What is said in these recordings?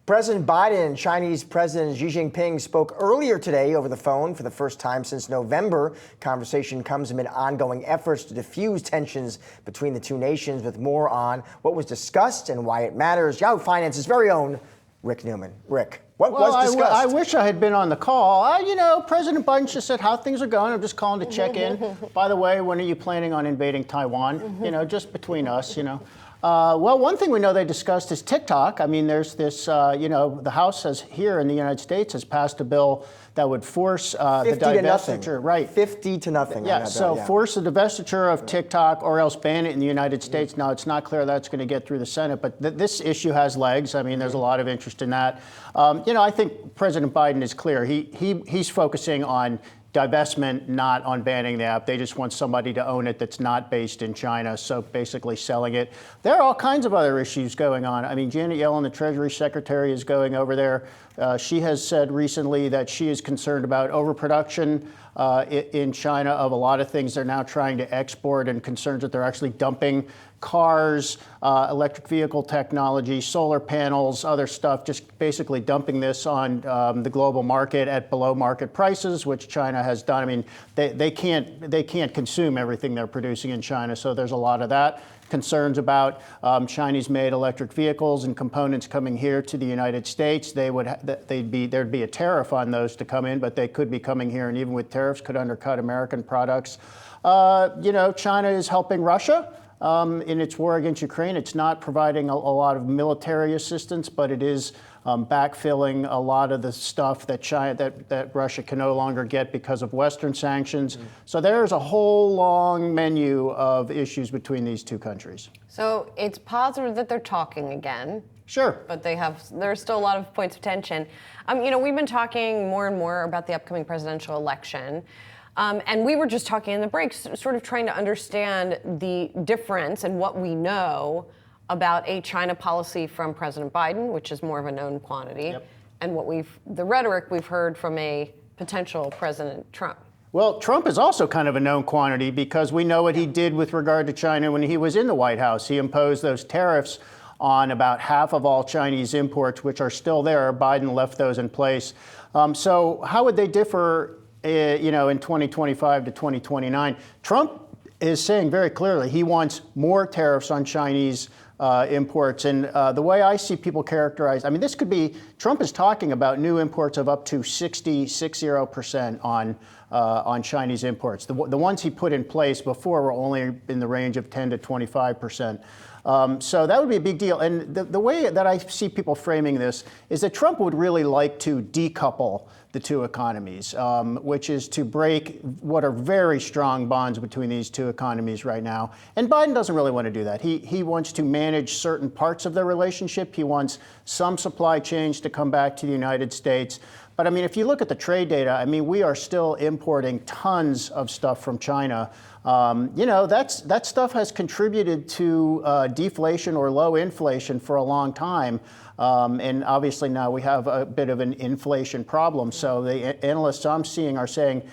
President Biden and Chinese President Xi Jinping spoke earlier today over the phone for the first time since November. Conversation comes amid ongoing efforts to diffuse tensions between the two nations. With more on what was discussed and why it matters, Yahoo Finance's very own Rick Newman. Rick, what was discussed? I wish I had been on the call. President Biden just said how things are going. I'm just calling to check in. By the way, when are you planning on invading Taiwan? Just between us, Well, one thing we know they discussed is TikTok. I mean, there's this, the House has here in the United States has passed a bill that would force the divestiture. Right. 50 to nothing. Yeah, force the divestiture of TikTok or else ban it in the United States. Now, it's not clear that's going to get through the Senate, but this issue has legs. I mean, there's a lot of interest in that. I think President Biden is clear. He's focusing on divestment, not on banning the app. They just want somebody to own it that's not based in China, so basically selling it. There are all kinds of other issues going on. I mean, Janet Yellen, the Treasury Secretary, is going over there. She has said recently that she is concerned about overproduction in China of a lot of things they're now trying to export, and concerns that they're actually dumping cars, electric vehicle technology, solar panels, other stuff, just basically dumping this on the global market at below market prices, which China has done. I mean, they can't consume everything they're producing in China, so there's a lot of that. Concerns about Chinese-made electric vehicles and components coming here to the United States. There'd be a tariff on those to come in, but they could be coming here, and even with tariffs, could undercut American products. China is helping Russia in its war against Ukraine. It's not providing a lot of military assistance, but it is backfilling a lot of the stuff that Russia can no longer get because of Western sanctions. So there's a whole long menu of issues between these two countries. So it's positive that they're talking again. Sure. But there's still a lot of points of tension. We've been talking more and more about the upcoming presidential election. And we were just talking in the breaks, sort of trying to understand the difference in what we know about a China policy from President Biden, which is more of a known quantity, and the rhetoric we've heard from a potential President Trump. Well, Trump is also kind of a known quantity because we know what he did with regard to China when he was in the White House. He imposed those tariffs on about half of all Chinese imports, which are still there. Biden left those in place. So how would they differ in 2025 to 2029, Trump is saying very clearly he wants more tariffs on Chinese imports. And the way I see people characterize, I mean, this could be, Trump is talking about new imports of up to 60% on Chinese imports. The ones he put in place before were only in the range of 10 to 25%. So that would be a big deal. And the way that I see people framing this is that Trump would really like to decouple the two economies, which is to break what are very strong bonds between these two economies right now. And Biden doesn't really want to do that. He wants to manage certain parts of their relationship. He wants some supply chains to come back to the United States. But I mean, if you look at the trade data, I mean, we are still importing tons of stuff from China. That stuff has contributed to deflation or low inflation for a long time. And obviously now we have a bit of an inflation problem. So the analysts I'm seeing are saying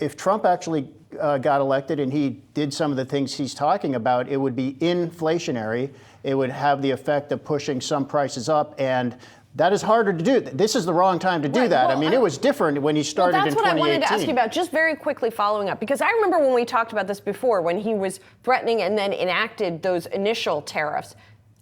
if Trump actually got elected and he did some of the things he's talking about, it would be inflationary. It would have the effect of pushing some prices up, and that is harder to do. This is the wrong time to do that. Well, I mean, it was different when he started in 2018. That's what I wanted to ask you about, just very quickly following up, because I remember when we talked about this before, when he was threatening and then enacted those initial tariffs,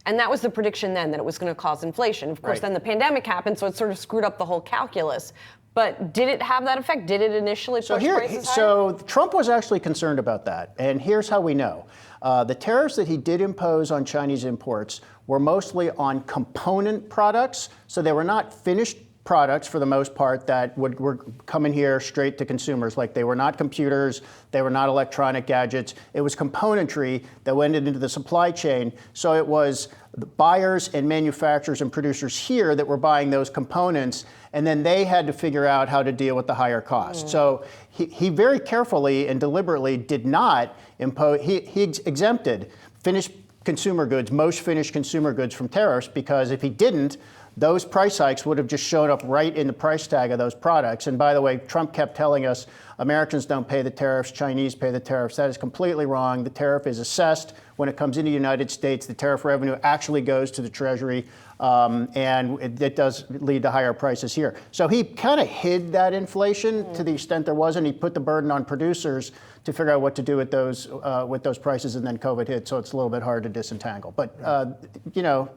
and that was the prediction then, that it was going to cause inflation. Of course, then the pandemic happened, so it sort of screwed up the whole calculus. But did it have that effect? Did it initially push prices higher? So Trump was actually concerned about that, and here's how we know. The tariffs that he did impose on Chinese imports were mostly on component products, so they were not finished products for the most part that were coming here straight to consumers. Like, they were not computers, they were not electronic gadgets. It was componentry that went into the supply chain. So it was the buyers and manufacturers and producers here that were buying those components, and then they had to figure out how to deal with the higher cost. So he very carefully and deliberately did not impose, he exempted finished consumer goods, most finished consumer goods from tariffs, because if he didn't, those price hikes would have just shown up right in the price tag of those products. And by the way, Trump kept telling us Americans don't pay the tariffs, Chinese pay the tariffs. That is completely wrong. The tariff is assessed when it comes into the United States. The tariff revenue actually goes to the Treasury, and it does lead to higher prices here. So he kind of hid that inflation to the extent there was, and he put the burden on producers to figure out what to do with those prices, and then COVID hit, so it's a little bit hard to disentangle. But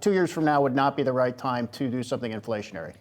2 years from now would not be the right time to do something inflationary.